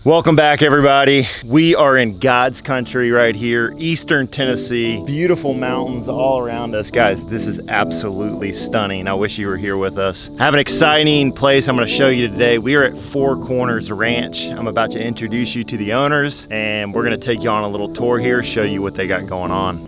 Welcome back, everybody. We are in God's country right here, Eastern Tennessee. Beautiful mountains all around us. Guys, this is absolutely stunning. I wish you were here with us. I have an exciting place I'm gonna show you today. We are at Four Corners Ranch. I'm about to introduce you to the owners, and we're gonna take you on a little tour here, show you what they got going on.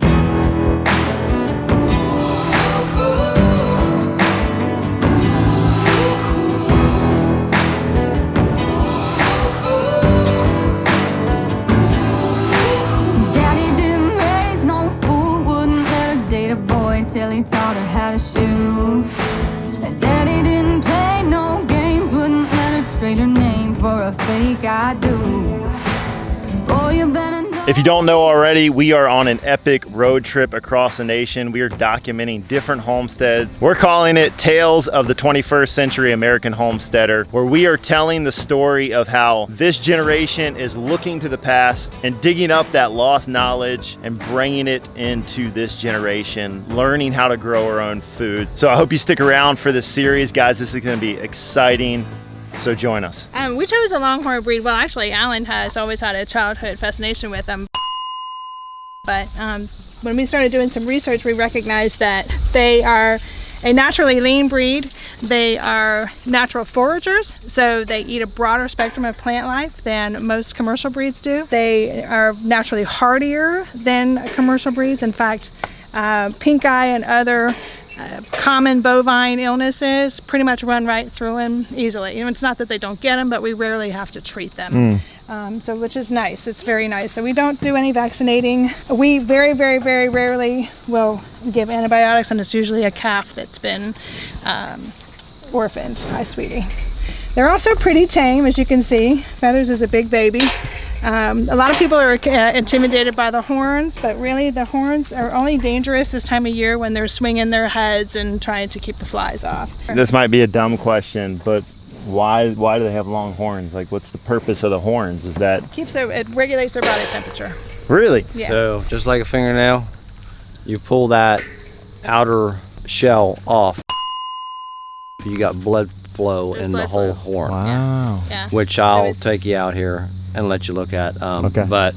Till he taught her how to shoot. Daddy didn't play no games, wouldn't let her trade her name for a fake I do. Boy, you better know. If you don't know already, we are on an epic road trip across the nation. We are documenting different homesteads. We're calling it Tales of the 21st Century American Homesteader, where we are telling the story of how this generation is looking to the past and digging up that lost knowledge and bringing it into this generation, learning how to grow our own food. So I hope you stick around for this series, guys. This is gonna be exciting. So join us. We chose a Longhorn breed. Well, actually, Allen has always had a childhood fascination with them. But when we started doing some research, we recognized that they are a naturally lean breed. They are natural foragers, so they eat a broader spectrum of plant life than most commercial breeds do. They are naturally hardier than commercial breeds. In fact, pink eye and other common bovine illnesses pretty much run right through them easily. You know, it's not that they don't get them, but we rarely have to treat them. So which is nice. It's very nice. So we don't do any vaccinating. We very, very, very rarely will give antibiotics, and it's usually a calf that's been orphaned. Hi, sweetie. They're also pretty tame, as you can see. Feathers is a big baby. A lot of people are intimidated by the horns, but really the horns are only dangerous this time of year when they're swinging their heads and trying to keep the flies off. This might be a dumb question, but why do they have long horns? Like, what's the purpose of the horns? Is that It regulates their body temperature. Really? Yeah. So just like a fingernail, you pull that outer shell off, you got blood flow in the whole horn. Wow. Yeah. Which I'll take you out here and let you look at. Okay. But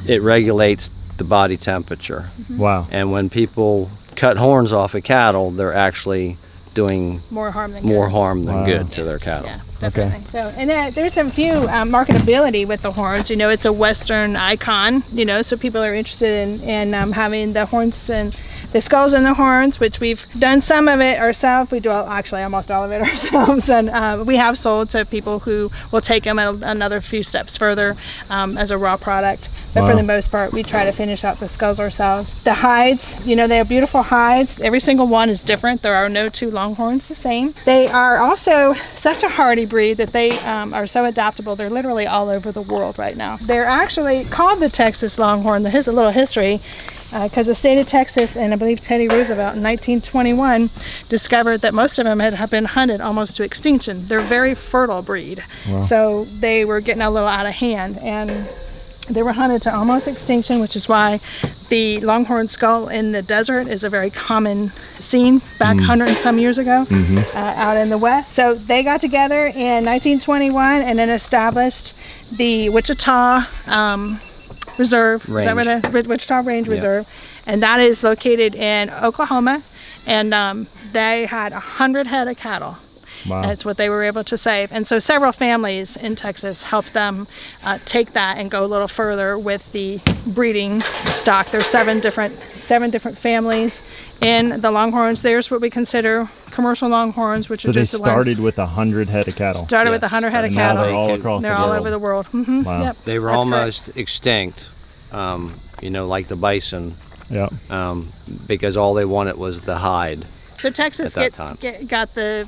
it regulates the body temperature. Wow. And when people cut horns off of cattle, they're actually doing More harm than good to their cattle. Yeah, definitely. So, and there's some few marketability with the horns. You know, it's a Western icon. You know, so people are interested in having the horns and the skulls and the horns, which we've done some of it ourselves. We do actually almost all of it ourselves, and we have sold to people who will take them another few steps further as a raw product. But for the most part, we try to finish out the skulls ourselves. The hides, you know, they have beautiful hides. Every single one is different. There are no two Longhorns the same. They are also such a hardy breed that they are so adaptable. They're literally all over the world right now. They're actually called the Texas Longhorn. Here's a little history. Because the state of Texas, and I believe Teddy Roosevelt in 1921 discovered that most of them had been hunted almost to extinction. They're a very fertile breed. Wow. So they were getting a little out of hand, and they were hunted to almost extinction, which is why the Longhorn skull in the desert is a very common scene back 100 and some years ago out in the West. So they got together in 1921 and then established the Wichita Reserve, Range. Is that what Wichita Range Reserve, and that is located in Oklahoma, and they had 100 head of cattle. Wow. That's what they were able to save. And so several families in Texas helped them take that and go a little further with the breeding stock. There's seven different families in the Longhorns. There's what we consider commercial Longhorns, which are just the ones. So they started with 100 head of cattle. Started with 100 head of Now cattle. they're all across the world. They're all over the world. Wow. Yep. They were That's almost correct. extinct, you know, like the bison, Yeah. because all they wanted was the hide. So Texas got the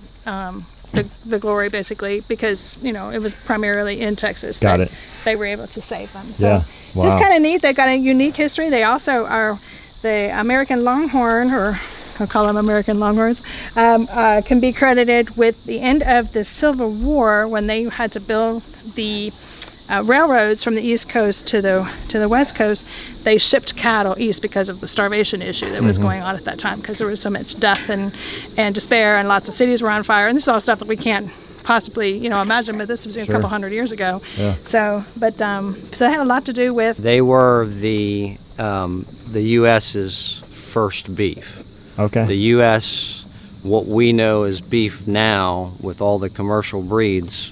glory, basically, because, you know, it was primarily in Texas that they were able to save them. So yeah. Wow. It's just kind of neat. They've got a unique history. They also are the American Longhorn, or I'll call them American Longhorns, can be credited with the end of the Civil War, when they had to build the railroads from the East Coast to the West Coast. They shipped cattle east because of the starvation issue that was going on at that time, because there was so much death and despair, and lots of cities were on fire. And this is all stuff that we can't possibly, you know, imagine, but this was a couple hundred years ago. Yeah. So, but so it had a lot to do with. They were the U.S.'s first beef. Okay. The U.S., what we know as beef now, with all the commercial breeds,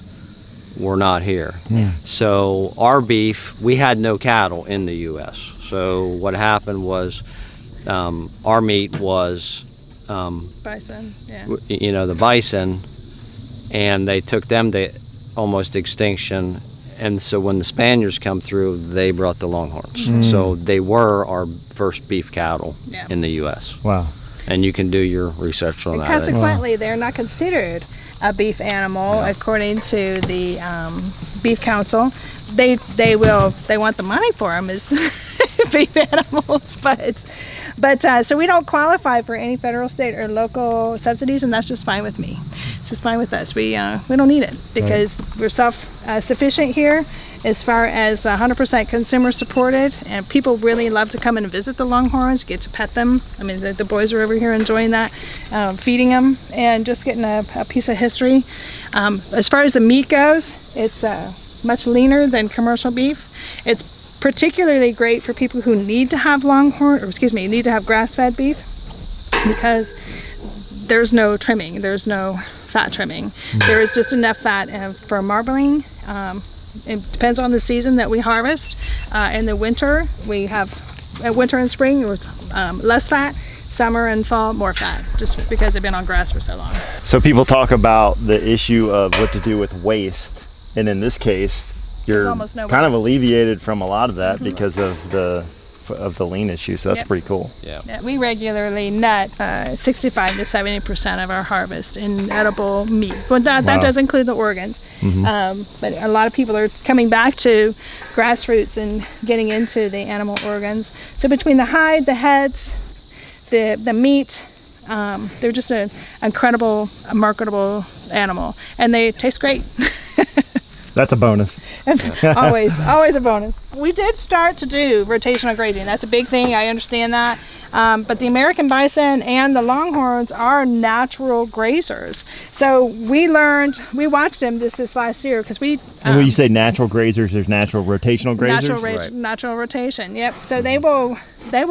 were not here. So our beef, we had no cattle in the U.S. So what happened was, our meat was, Bison, yeah. you know, the bison, and they took them to almost extinction. And so when the Spaniards come through, they brought the longhorns. So they were our first beef cattle in the U.S. Wow. And you can do your research on And that. consequently, they're not considered a beef animal according to the Beef Council. They want the money for them as beef animals, but so we don't qualify for any federal, state, or local subsidies, and that's just fine with me. It's just fine with us. We don't need it because we're self-sufficient here, as far as 100% consumer supported, and people really love to come and visit the longhorns, get to pet them. I mean, the boys are over here enjoying that, feeding them, and just getting a piece of history. As far as the meat goes, it's much leaner than commercial beef. It's particularly great for people who need to have need to have grass-fed beef, because there's no trimming, there's no fat trimming. There is just enough fat for marbling. It depends on the season that we harvest. In the winter, we have winter and spring with less fat. Summer and fall, more fat, just because they've been on grass for so long. So people talk about the issue of what to do with waste, and in this case, you're almost no kind of waste. alleviated from a lot of that because of the lean issue. So that's pretty cool. Yeah, we regularly net 65 to 70% of our harvest in edible meat. Well, that does include the organs. But a lot of people are coming back to grassroots and getting into the animal organs. So between the hide, the heads, the meat, they're just an incredible, marketable animal, and they taste great. That's a bonus. always a bonus. We did start to do rotational grazing. That's a big thing. I understand that. But the American bison and the longhorns are natural grazers. So we watched them this last year, because we. And when you say natural grazers, there's natural rotational grazers. Natural rotation. Yep. So they will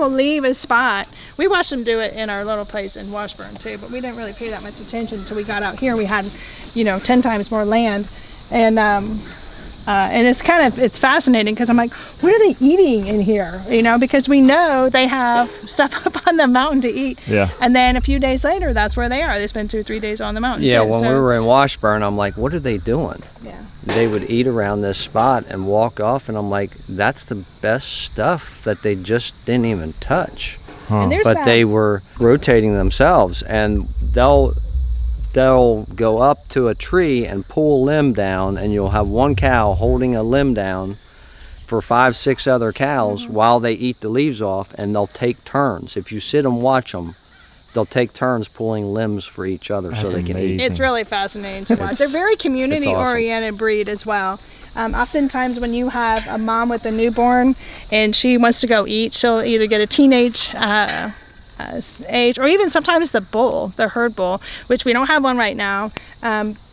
leave a spot. We watched them do it in our little place in Washburn too, but we didn't really pay that much attention until we got out here. We had, 10 times more land. And it's fascinating, because I'm like, what are they eating in here? Because we know they have stuff up on the mountain to eat. Yeah. And then a few days later, that's where they are. They spend 2 or 3 days on the mountain. Yeah, too. when we were in Washburn, I'm like, what are they doing? Yeah. They would eat around this spot and walk off, and I'm like, that's the best stuff that they just didn't even touch. And there's But they were rotating themselves, and they'll go up to a tree and pull a limb down, and you'll have one cow holding a limb down for 5, 6 other cows while they eat the leaves off, and they'll take turns. If you sit and watch them, they'll take turns pulling limbs for each other so they can eat. It's really fascinating to watch. They're very community-oriented breed as well. Oftentimes when you have a mom with a newborn and she wants to go eat, she'll either get a teenage age, or even sometimes the herd bull, which we don't have one right now,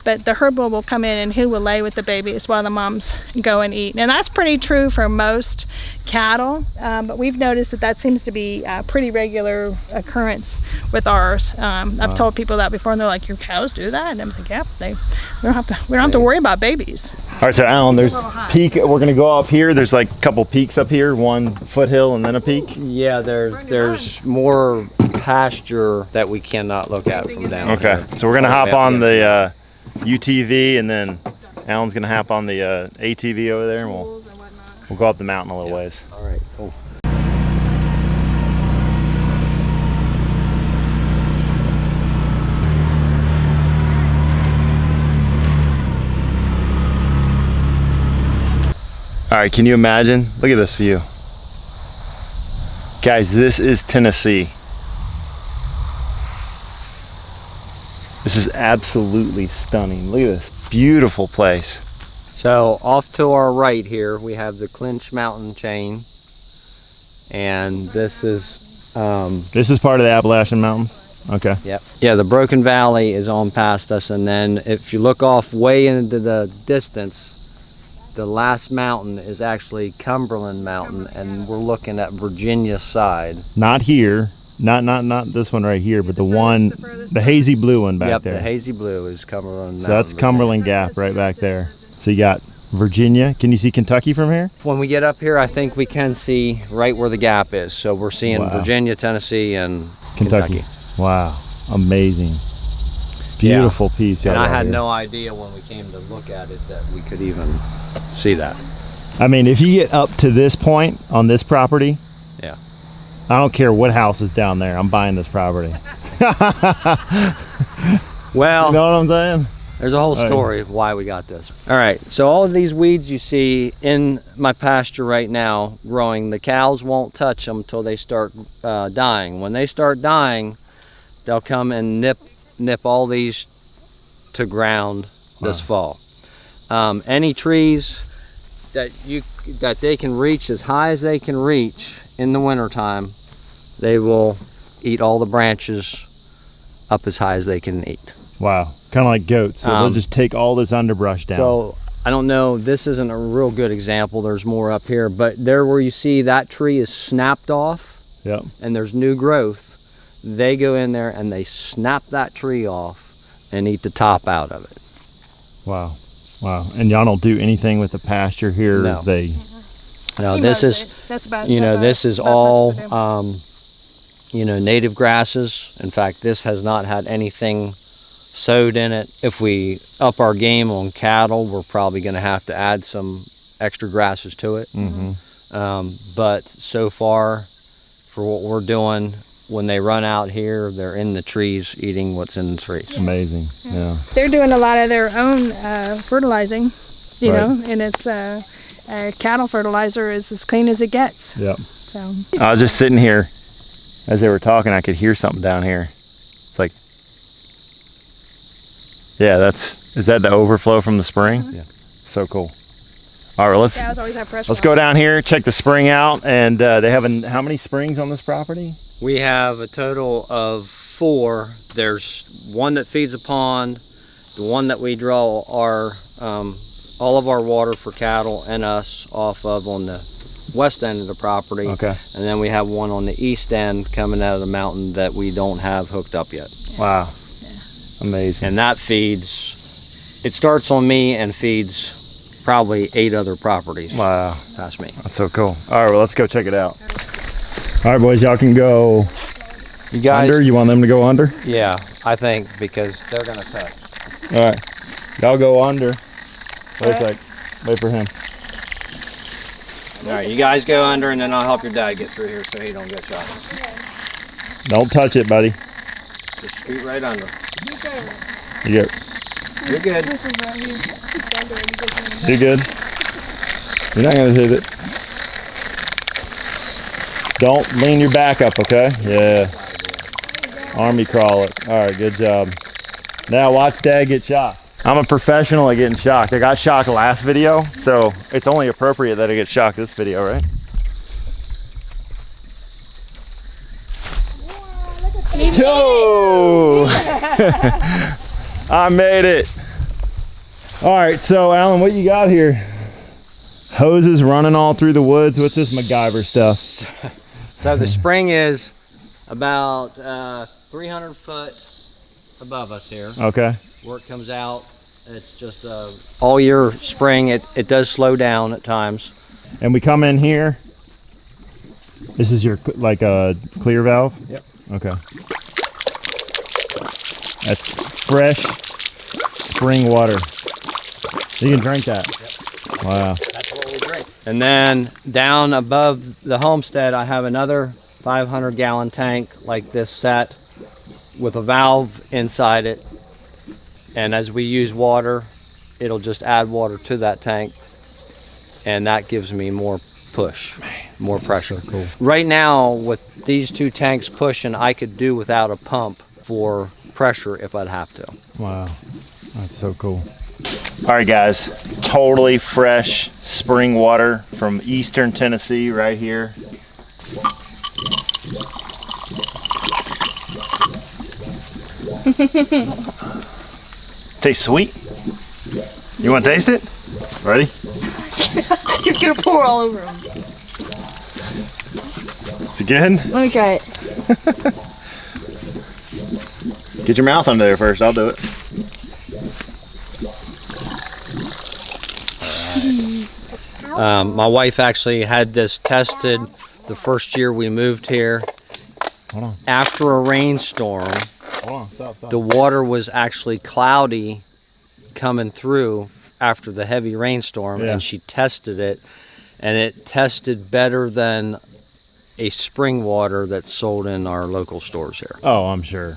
but the herd bull will come in and who will lay with the babies while the moms go and eat. And that's pretty true for most cattle, but we've noticed that seems to be a pretty regular occurrence with ours. I've told people that before, and they're like, your cows do that? And I'm like, yeah, we don't have to worry about babies. All right, so Alan, there's peak. We're gonna go up here. There's like a couple peaks up here, one foothill and then a peak. Yeah, there's more pasture that we cannot look at from down here. Okay, so we're gonna hop on the UTV, and then Alan's gonna hop on the ATV over there, and we'll go up the mountain a little ways. All right, cool. All right, can you imagine? Look at this view. Guys, this is Tennessee. This is absolutely stunning. Look at this beautiful place. So off to our right here, we have the Clinch Mountain chain, and this is This is part of the Appalachian Mountains. Okay. Yep. Yeah, the Broken Valley is on past us, and then if you look off way into the distance, the last mountain is actually Cumberland Mountain, and we're looking at Virginia side. Not here. Not this one right here, but the one, the hazy blue one back there. Yep, the hazy blue is Cumberland Mountain. So that's Cumberland Gap right back there. So you got Virginia. Can you see Kentucky from here? When we get up here, I think we can see right where the gap is. So we're seeing Virginia, Tennessee, and Kentucky. Wow, amazing. Beautiful piece. And I had no idea when we came to look at it that we could even see that. I mean, if you get up to this point on this property, yeah, I don't care what house is down there, I'm buying this property. Well, you know what I'm saying? There's a whole story of why we got this. All right, so all of these weeds you see in my pasture right now growing, the cows won't touch them until they start dying. When they start dying, they'll come and nip all these to ground this fall. Any trees that they can reach as high as they can reach in the wintertime, they will eat all the branches up as high as they can eat. Wow, kind of like goats. So they'll just take all this underbrush down. So I don't know, this isn't a real good example. There's more up here, but there where you see that tree is snapped off, and there's new growth, they go in there and they snap that tree off and eat the top out of it. Wow. Wow. And y'all don't do anything with the pasture here? No. No, This is all, native grasses. In fact, this has not had anything sowed in it. If we up our game on cattle, we're probably going to have to add some extra grasses to it. But so far, for what we're doing, when they run out here, they're in the trees eating what's in the trees. Amazing. Yeah. They're doing a lot of their own fertilizing, you know, and it's cattle fertilizer is as clean as it gets. Yep. So I was just sitting here as they were talking. I could hear something down here. It's like, yeah, is that the overflow from the spring? Yeah. So cool. All right, cows always have fresh let's water. go down here, check the spring out, and they have how many springs on this property? We have a total of 4. There's one that feeds a pond, the one that we draw our all of our water for cattle and us off of on the west end of the property. Okay. And then we have one on the east end coming out of the mountain that we don't have hooked up yet. Wow. Amazing. And that feeds, it starts on me and feeds probably 8 other properties. Wow. Past me. That's so cool. All right, well, let's go check it out. All right, boys, y'all can go You guys, under. You want them to go under? Yeah, I think, because they're gonna touch. All right, y'all go under. Wait a sec. Wait for him. All right, you guys go under, and then I'll help your dad get through here so he don't get shot. Don't touch it, buddy. Just scoot right under. You go. You're good. You good? You're not gonna hit it. Don't lean your back up, okay? Yeah. Army crawl it. All right, good job. Now watch Dad get shot. I'm a professional at getting shocked. I got shocked last video, so it's only appropriate that I get shocked this video, right? Yo! I made it. All right, so Alan, what you got here? Hoses running all through the woods. What's this MacGyver stuff? So the spring is about 300 foot above us here. Okay. Where it comes out, it's just all year spring. It does slow down at times. And we come in here. This is your like a clear valve? Yep. Okay. That's fresh spring water. You can drink that. Yep. Wow. That's what we drink. And then down above the homestead, I have another 500-gallon tank like this set with a valve inside it. And as we use water, it'll just add water to that tank. And that gives me more push, more pressure. So cool. Right now, with these 2 tanks pushing, I could do without a pump for pressure if I'd have to. Wow. That's so cool. All right, guys. Totally fresh spring water from eastern Tennessee right here. Tastes sweet. You want to taste it? Ready? He's gonna pour all over him. Is it good? Let me try it. Get your mouth under there first. I'll do it. My wife actually had this tested the first year we moved here. Hold on. After a rainstorm, Hold on. Stop. the water was actually cloudy coming through after the heavy rainstorm, Yeah. and she tested it, and it tested better than a spring water that's sold in our local stores here. Oh, I'm sure.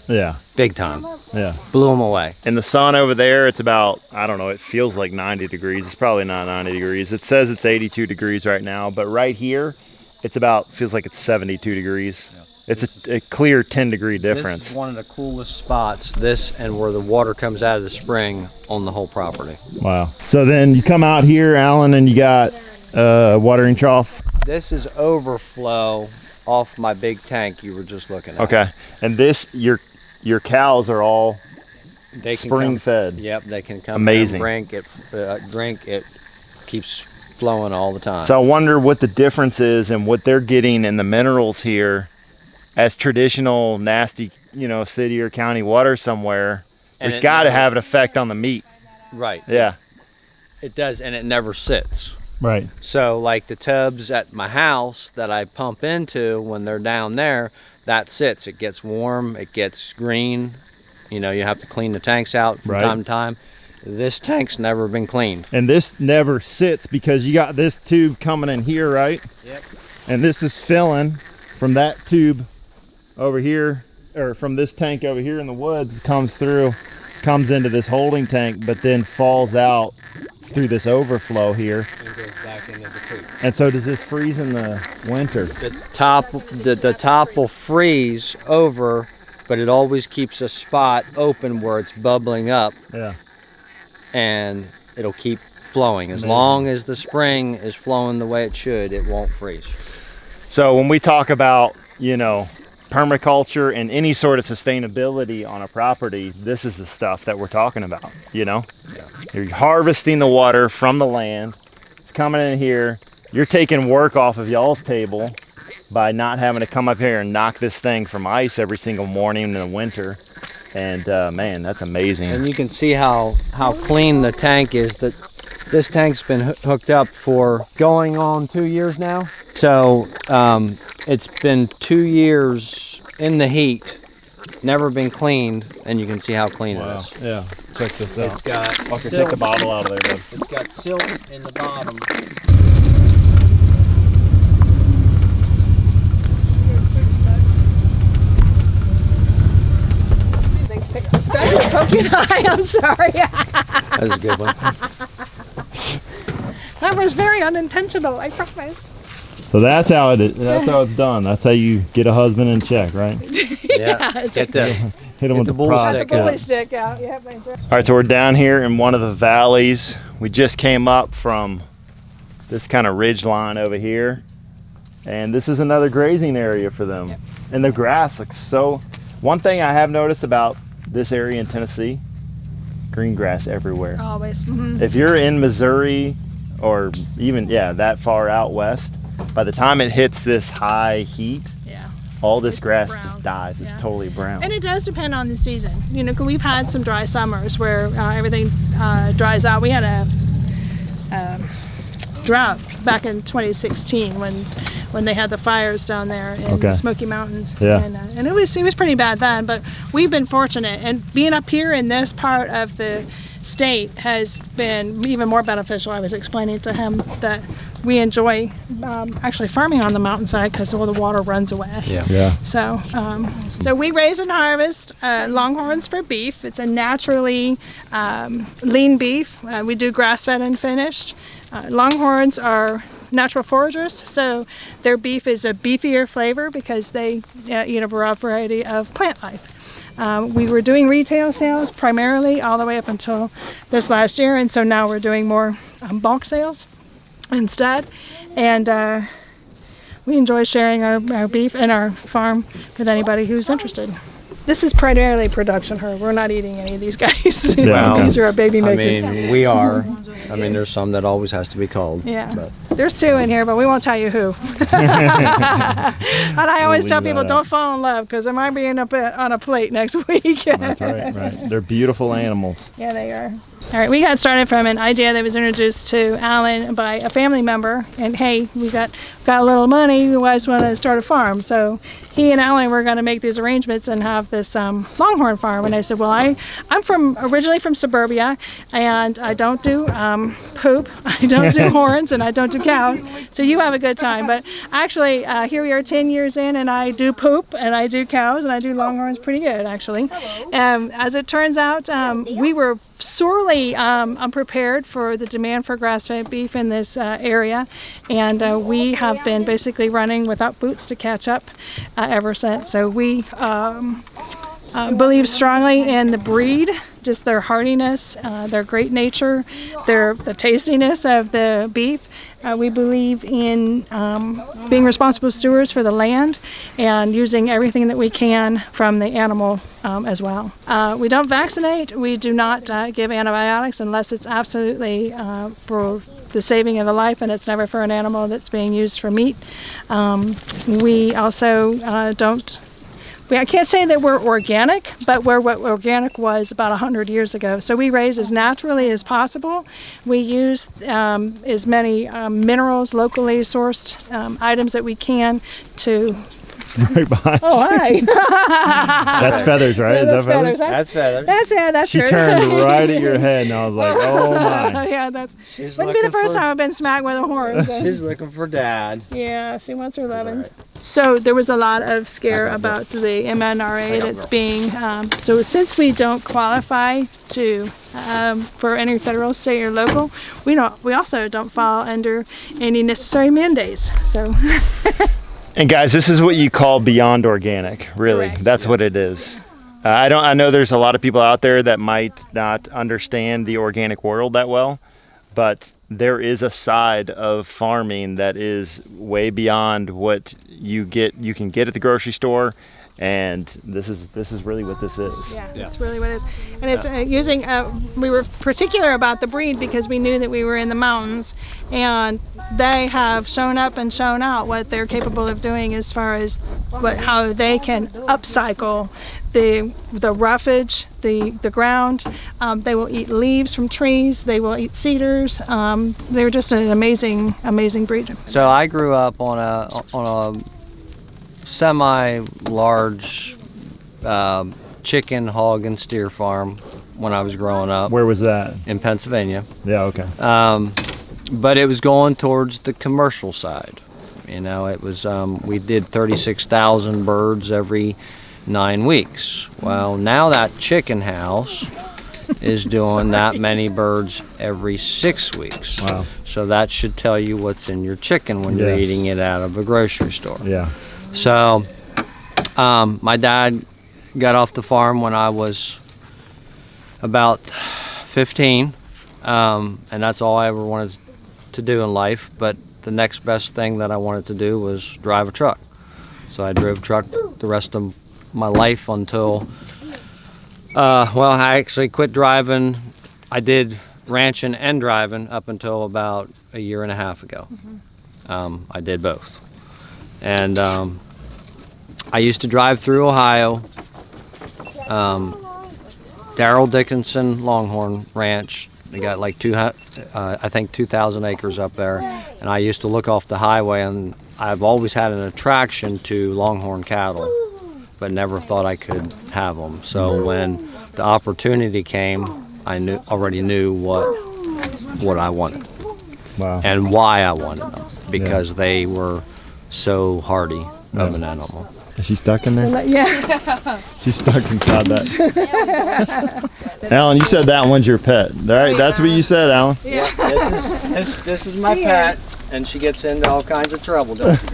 Yeah. Big time. Yeah. Blew them away. In the sun over there, it's about, I don't know, it feels like 90 degrees. It's probably not 90 degrees. It says it's 82 degrees right now, but right here, it's about, feels like it's 72 degrees. It's a clear 10-degree difference. This is one of the coolest spots, this and where the water comes out of the spring on the whole property. Wow. So then you come out here, Alan, and you got watering trough. This is overflow off my big tank you were just looking at. Okay. And this, your cows are all They can spring come, fed. Yep, they can come Amazing. and drink it keeps flowing all the time. So I wonder what the difference is and what they're getting in the minerals here as traditional nasty, city or county water somewhere. And It's it got to never- have an effect on the meat. Right. Yeah. It does, and it never sits. Right. So like the tubs at my house that I pump into when they're down there, that sits. It gets warm, it gets green. You have to clean the tanks out from Right. time to time. This tank's never been cleaned. And this never sits because you got this tube coming in here, right? Yep. And this is filling from that tube over here, or from this tank over here in the woods, comes into this holding tank, but then falls out through this overflow here. And goes back into the coop. And so does this freeze in the winter? The top will freeze over, but it always keeps a spot open where it's bubbling up, Yeah. and it'll keep flowing. As Amazing. long as the spring is flowing the way it should, it won't freeze. So when we talk about, permaculture and any sort of sustainability on a property, this is the stuff that we're talking about, Yeah. You're harvesting the water from the land. It's coming in here. You're taking work off of y'all's table by not having to come up here and knock this thing from ice every single morning in the winter. And man, that's amazing. And you can see how clean the tank is. That this tank's been hooked up for going on 2 years now. So it's been 2 years in the heat, never been cleaned, and you can see how clean it is. Yeah. Check this It's got Fucker, silt. take the bottle out of there, bud. It's got silt in the bottom. Poking eye, I'm sorry. That was a good one. That was very unintentional, I promise. So that's how it is. That's how it's done. That's how you get a husband in check, right? Yeah. Get the Hit him with the the bull prod. stick The bully out. stick out. Yeah, thanks. All right, so we're down here in one of the valleys. We just came up from this kind of ridge line over here, and this is another grazing area for them. Yep. And the grass looks so. One thing I have noticed about this area in Tennessee, green grass everywhere. Always. Mhm. If you're in Missouri or even that far out west, by the time it hits this high heat, Yeah. all this It's grass brown. just dies. It's Yeah. totally brown. And it does depend on the season. 'Cause we've had some dry summers where everything dries out. We had a drought back in 2016 when they had the fires down there in Okay. the Smoky Mountains. Yeah. And it was pretty bad then. But we've been fortunate, and being up here in this part of the state has been even more beneficial. I was explaining to him that we enjoy actually farming on the mountainside because all the water runs away. Yeah. So, so we raise and harvest longhorns for beef. It's a naturally lean beef. We do grass-fed and finished. Longhorns are natural foragers, so their beef is a beefier flavor because they eat a variety of plant life. We were doing retail sales primarily all the way up until this last year, and so now we're doing more bulk sales instead. And we enjoy sharing our beef and our farm with anybody who's interested. this is primarily production herd. We're not eating any of these guys. Yeah, These are our baby I makers. mean, we are. I mean, there's some that always has to be culled. Yeah. But There's 2 in here, but we won't tell you who. And I always tell people, don't fall in love, because there might be on a plate next week. That's right. They're beautiful animals. Yeah, they are. All right, we got started from an idea that was introduced to Allen by a family member. And hey, we got a little money. You guys want to start a farm? So he and Allen were going to make these arrangements and have this longhorn farm. And I said, well, I'm originally from suburbia, and I don't do poop. I don't do horns, and I don't do cows. So you have a good time. But actually, here we are 10 years in, and I do poop, and I do cows, and I do longhorns pretty good, actually. As it turns out, we were sorely unprepared for the demand for grass-fed beef in this area, and we have been basically running without boots to catch up ever since. So we believe strongly in the breed, just their hardiness, their great nature, the tastiness of the beef. We believe in being responsible stewards for the land and using everything that we can from the animal as well. We don't vaccinate. We do not give antibiotics unless it's absolutely for the saving of the life, and it's never for an animal that's being used for meat. We also don't. I can't say that we're organic, but we're what organic was about 100 years ago. So we raise as naturally as possible. We use as many minerals, locally sourced items that we can to... Right behind. Oh, hi. That's feathers, right? Yeah, Is that feathers? that's feathers. That's She her. turned right at your head, and I was like, oh my. Yeah, wouldn't be the first time I've been smacked with a horn. So. She's looking for Dad. Yeah, she wants her lemons. So there was a lot of scare about the MNRA that's being, so since we don't qualify to for any federal, state, or local, we also don't fall under any necessary mandates. So. And guys, this is what you call beyond organic, really. Correct. That's what it is. I know there's a lot of people out there that might not understand the organic world that well, but there is a side of farming that is way beyond what you can get at the grocery store, and this is really what this is. Yeah, that's really what it is. And it's using, we were particular about the breed because we knew that we were in the mountains, and they have shown up and shown out what they're capable of doing as far as how they can upcycle the roughage, the ground. They will eat leaves from trees. They will eat cedars. They're just an amazing breed. So I grew up on a semi-large chicken, hog, and steer farm when I was growing up. Where was that? In Pennsylvania. Yeah, okay. But it was going towards the commercial side. You know, it was we did 36,000 birds every 9 weeks. Well, now that chicken house is doing that many birds every 6 weeks. Wow. So that should tell you what's in your chicken when you're eating it out of a grocery store. Yeah. So my dad got off the farm when I was about 15, and that's all I ever wanted to do in life. But the next best thing that I wanted to do was drive a truck. So I drove a truck the rest of my life until, I actually quit driving. I did ranching and driving up until about a year and a half ago. I did both. And I used to drive through Ohio, Darrell Dickinson Longhorn Ranch. They got like 2,000 acres up there. And I used to look off the highway, and I've always had an attraction to longhorn cattle, but never thought I could have them. So when the opportunity came, I already knew what I wanted. Wow. And why I wanted them, because they were so hardy of an animal. Is she stuck in there? Yeah. She's stuck inside that. Alan, you said that one's your pet. All right, that's what you said, Alan. Yeah. This is my pet, and she gets into all kinds of trouble, don't she?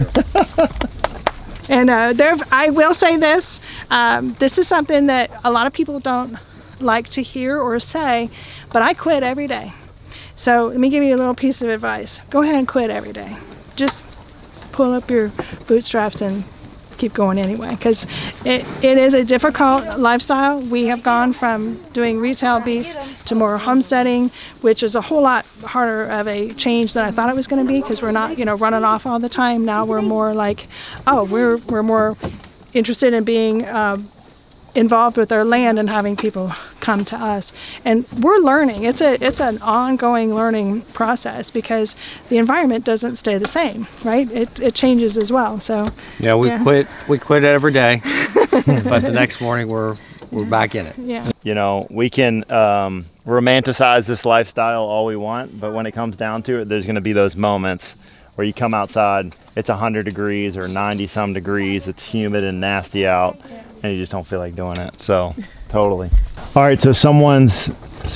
And I will say this. This is something that a lot of people don't like to hear or say, but I quit every day. So let me give you a little piece of advice. Go ahead and quit every day. Just pull up your bootstraps and keep going anyway, because it is a difficult lifestyle. We have gone from doing retail beef to more homesteading, which is a whole lot harder of a change than I thought it was going to be, because we're not, you know, running off all the time. Now we're more like, oh, we're more interested in being involved with our land and having people come to us, and we're learning. It's an ongoing learning process, because the environment doesn't stay the same, right? It changes as well. So yeah, we quit every day, but the next morning we're back in it. Yeah. You know, we can romanticize this lifestyle all we want, but when it comes down to it, there's going to be those moments where you come outside, it's 100 degrees or 90 some degrees, it's humid and nasty out, and you just don't feel like doing it. So totally. All right, so someone's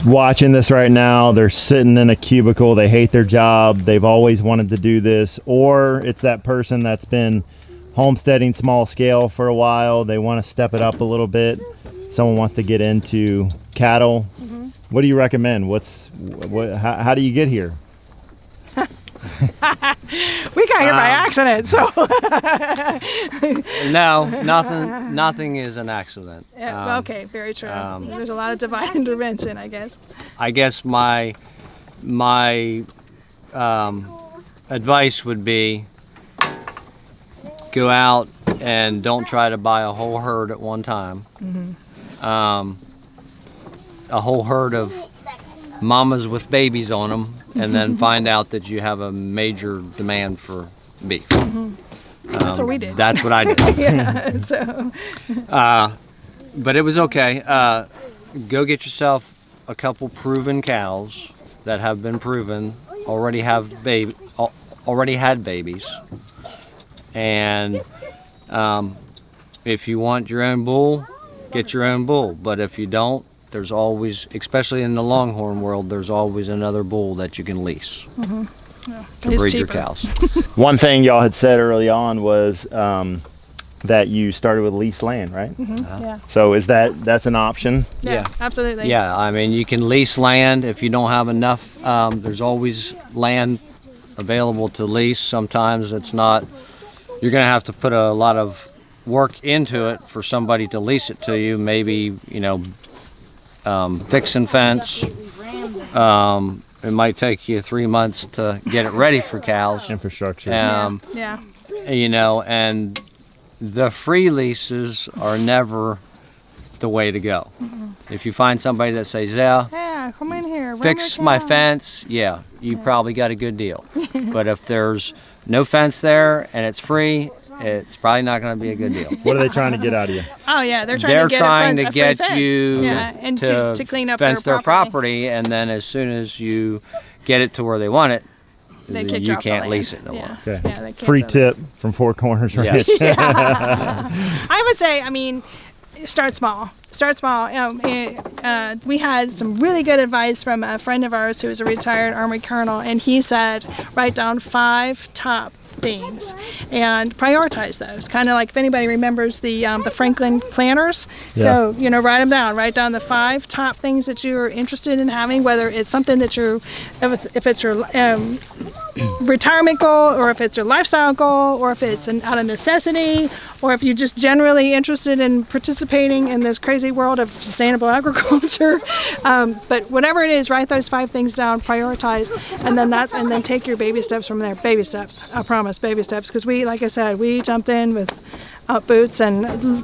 watching this right now, they're sitting in a cubicle, they hate their job, they've always wanted to do this, or it's that person that's been homesteading small scale for a while, they want to step it up a little bit, someone wants to get into cattle. What do you recommend? How do you get here? We got here by accident, so No, nothing is an accident. yeah, okay, very true. There's a lot of divine intervention, I guess. I guess my advice would be go out and don't try to buy a whole herd at one time. A whole herd of mamas with babies on them, and then find out that you have a major demand for beef. That's what we did. That's what I did. Yeah, so But it was okay. Go get yourself a couple proven cows that have been proven, already had babies, and if you want your own bull, get your own bull. But if you don't, there's always, especially in the longhorn world, there's always another bull that you can lease to breed your cows. One thing y'all had said early on was that you started with leased land, right? yeah. So that's an option? Yeah, absolutely. Yeah, I mean, you can lease land if you don't have enough. There's always land available to lease. Sometimes it's not, you're gonna have to put a lot of work into it for somebody to lease it to you. Maybe, you know, fixing fence. It might take you 3 months to get it ready for cows. Infrastructure. Yeah. You know, and the free leases are never the way to go. If you find somebody that says, Yeah, come in here. run fix your my cow." fence, yeah, you probably got a good deal. But if there's no fence there and it's free, it's probably not going to be a good deal. What are they trying to get out of you? Oh yeah, they're They're trying trying to to get, get you and to clean up fence their property, and then as soon as you get it to where they want it, They kick you off the can't land. lease it no more. Okay. Yeah, they can't Free do tip from Four Corners Ranch. Yes. I would say, I mean, start small. Start small. We had some really good advice from a friend of ours who was a retired Army colonel, and he said, write down 5 top things and prioritize those. Kind of like if anybody remembers the Franklin planners. Yeah. So, you know, write them down. Write down the 5 top things that you're interested in having, whether it's something that if it's your retirement goal, or if it's your lifestyle goal, or if it's out of necessity, or if you're just generally interested in participating in this crazy world of sustainable agriculture. But whatever it is, write those 5 things down, prioritize, and then take your baby steps from there. Baby steps, I promise, baby steps. Because like I said, we jumped in with boots and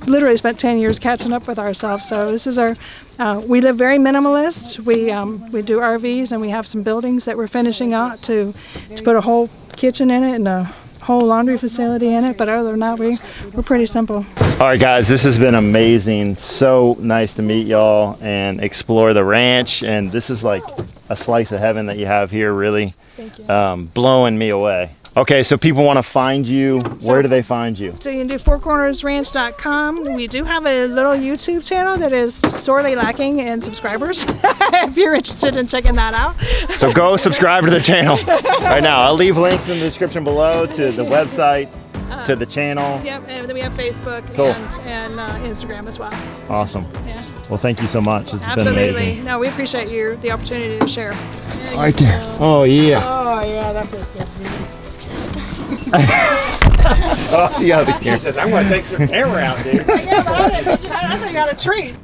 literally spent 10 years catching up with ourselves. So this is our, we live very minimalist. We do RVs, and we have some buildings that we're finishing out to put a whole kitchen in it and a whole laundry facility in it. But other than that, we're pretty simple. All right, guys, this has been amazing. So nice to meet y'all and explore the ranch. And this is like a slice of heaven that you have here, really. Thank you. Blowing me away. Okay, so people want to find you. Where do they find you? So you can do fourcornersranch.com. We do have a little YouTube channel that is sorely lacking in subscribers. If you're interested in checking that out. So go subscribe to the channel right now. I'll leave links in the description below to the website, to the channel. Yep, and then we have Facebook Cool. and Instagram as well. Awesome. Yeah, Well, thank you so much. This has been absolutely. amazing. No, we appreciate the opportunity to share. Right there. Oh, yeah. Oh yeah, that feels so good. Oh, yeah, the She says, I'm going to take your camera out, dude. Yeah, but I think I got a treat.